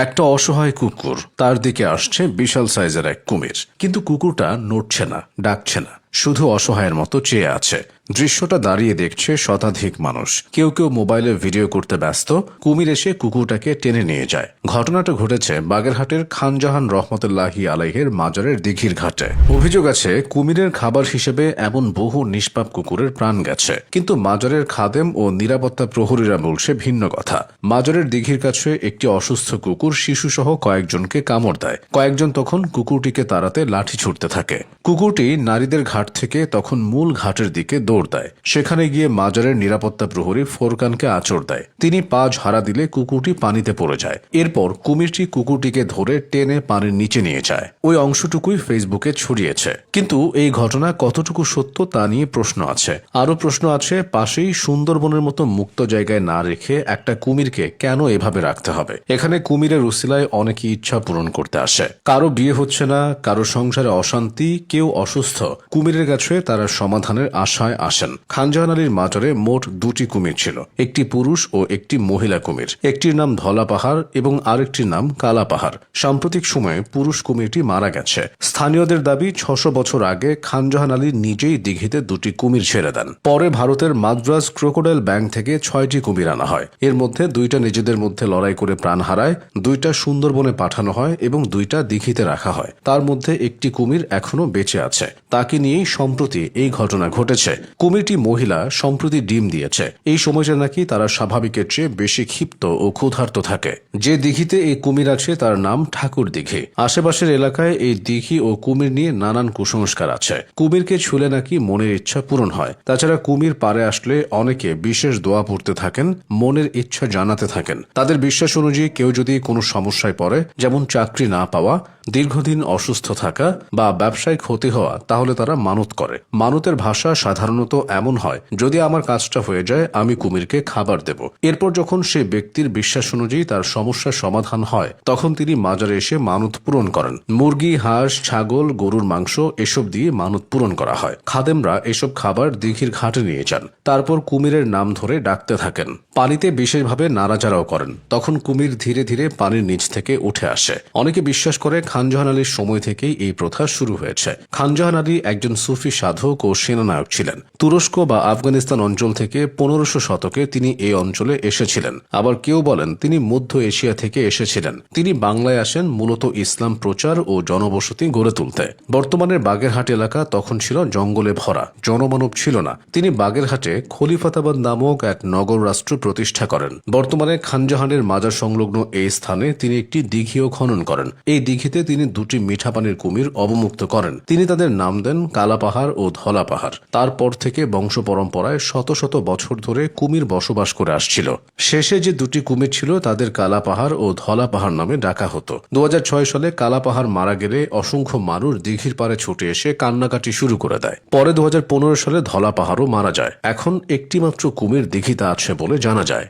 একটা অসহায় কুকুর, তার দিকে আসছে বিশাল সাইজের এক কুমির। কিন্তু কুকুরটা নড়ছে না, ডাকছে না, শুধু অসহায়ের মতো চেয়ে আছে। দৃশ্যটা দাঁড়িয়ে দেখছে শতাধিক মানুষ। কেউ কেউ মোবাইলে ভিডিও করতে ব্যস্ত। কুমির এসে কুকুরটাকে টেনে নিয়ে যায়। ঘটনাটা ঘটেছে বাগেরহাটের খানজাহান রহমতুল্লাহি আলাইহের মাজারের দিঘির ঘাটে। অভিযোগ আছে, কুমিরের খাবার হিসেবে এমন বহু নিষ্পাপ কুকুরের প্রাণ গেছে। কিন্তু মাজারের খাদেম ও নিরাপত্তা প্রহরীরা বলছে ভিন্ন কথা। মাজারের দিঘির কাছে একটি অসুস্থ কুকুর শিশুসহ কয়েকজনকে কামড় দেয়। কয়েকজন তখন কুকুরটিকে তাড়াতে লাঠি ছুটতে থাকে। কুকুরটি নারীদের ঘাট থেকে তখন মূল ঘাটের দিকে দৌড় দেয়। সেখানে গিয়ে মাজারের নিরাপত্তা প্রহরী ফোরকানকে আঁচড় দেয়। তিনি পা ঝাড়া দিলে কুকুরটি পানিতে পড়ে যায়। এরপর কুমিরটি কুকুরটিকে ধরে টেনে পানির নিচে নিয়ে যায়। ওই অংশটুকুই ফেসবুকে ছড়িয়েছে। কিন্তু এই ঘটনা কতটুকু সত্য তা নিয়ে প্রশ্ন আছে। আরও প্রশ্ন আছে, পাশেই সুন্দরবনের মতো মুক্ত জায়গায় না রেখে একটা কুমিরকে কেন এভাবে রাখতে হবে? এখানে কুমিরের উসিলায় অনেকে ইচ্ছা পূরণ করতে আসে। কারো বিয়ে হচ্ছে না, কারো সংসারে অশান্তি, কেউ অসুস্থ। কুমিরের কাছে তারা সমাধানের আশায় আসেন। খানজাহান আলীর মাজারে মোট দুটি কুমির ছিল, একটি পুরুষ ও একটি মহিলা কুমির। একটির নাম ধলা পাহাড় এবং আরেকটির নাম কালা পাহাড়। সাম্প্রতিক সময়ে পুরুষ কুমিরটি মারা গেছে। স্থানীয়দের দাবি ৬০০ বছর আগে খানজাহান আলী নিজেই দিঘিতে দুটি কুমির ছেড়ে দেন। পরে ভারতের মাদ্রাজ ক্রোকোডাইল ব্যাংক থেকে ৬টি কুমির আনা হয়। এর মধ্যে ২টা নিজেদের মধ্যে লড়াই করে প্রাণ হারায়, ২টা সুন্দরবনে পাঠানো হয় এবং ২টা দিঘিতে রাখা হয়। তার মধ্যে একটি কুমির এখনো বেঁচে আছে। তাকে নিয়েই সম্প্রতি এই ঘটনা ঘটেছে। কুমিরটি মহিলা, সম্প্রতি ডিম দিয়েছে। এই সময়টা নাকি তারা স্বাভাবিকের চেয়ে বেশি ক্ষিপ্ত ও ক্ষুধার্ত থাকে। যে দিঘিতে এই কুমির আছে তার নাম ঠাকুর দিঘি। আশেপাশের এলাকায় এই দিঘি ও কুমির নিয়ে নানান কুসংস্কার আছে। কুমিরকে ছুলে নাকি মনের ইচ্ছা পূরণ হয়। তাছাড়া কুমির পাড়ে আসলে অনেকে বিশেষ দোয়া পড়তে থাকেন, মনের ইচ্ছা জানাতে থাকেন। তাদের বিশ্বাস অনুযায়ী কেউ যদি কোনো সমস্যায় পড়ে, যেমন চাকরি না পাওয়া, দীর্ঘদিন অসুস্থ থাকা বা ব্যবসায় ক্ষতি হওয়া, তাহলে তারা মানত করে। মানতের ভাষা সাধারণত এমন হয়, যদি আমার কাজটা হয়ে যায় আমি কুমিরকে খাবার দেব। এরপর যখন সে ব্যক্তির বিশ্বাস অনুযায়ী তার সমস্যার সমাধান হয়, তখন তিনি মাজারে এসে মানত পূরণ করেন। মুরগি, হাঁস, ছাগল, গরুর মাংস এসব দিয়ে মানত পূরণ করা হয়। খাদেমরা এসব খাবার দিঘির ঘাটে নিয়ে যান। তারপর কুমিরের নাম ধরে ডাকতে থাকেন। পানিতে বিশেষভাবে নাড়াচাড়াও করেন। তখন কুমির ধীরে ধীরে পানির নিচ থেকে উঠে আসে। অনেকে বিশ্বাস করে খানজাহান আলীর সময় থেকেই এই প্রথা শুরু হয়েছে। খানজাহান আলী একজন সুফি সাধক ও সেনানায়ক ছিলেন। তুরস্ক বা আফগানিস্তান অঞ্চল থেকে ১৫০০ শতকে তিনি এই অঞ্চলে এসেছিলেন। আবার কেউ বলেন তিনি মধ্য এশিয়া থেকে এসেছিলেন। তিনি বাংলায় আসেন মূলত ইসলাম প্রচার ও জনবসতি গড়ে তুলতে। বর্তমানের বাগেরহাট এলাকা তখন ছিল জঙ্গলে ভরা, জনমানব ছিল না। তিনি বাগেরহাটে খলিফাতাবাদ নামক এক নগর রাষ্ট্র প্রতিষ্ঠা করেন। বর্তমানে খানজাহানের মাজার সংলগ্ন এই স্থানে তিনি একটি দিঘিও খনন করেন। এই দিঘিতে তিনি দুটি মিঠা পানির কুমির অবমুক্ত করেন। তিনি তাদের নাম দেন কালা পাহাড় ও ধলা পাহাড়। তারপর থেকে বংশ পরম্পরায় শত শত বছর ধরে কুমির বসবাস করে আসছিল। শেষে যে দুটি কুমির ছিল তাদের কালা পাহাড় ও ধলা পাহাড় নামে ডাকা হতো। ২০০৬ সালে কালা পাহাড় মারা গেলে অসংখ্য মানুষ দিঘির পাড়ে ছুটে এসে কান্নাকাটি শুরু করে দেয়। পরে ২০১৫ সালে ধলা পাহাড়ও মারা যায়। এখন একটি মাত্র কুমির দিঘিতে আছে বলে জানা যায়।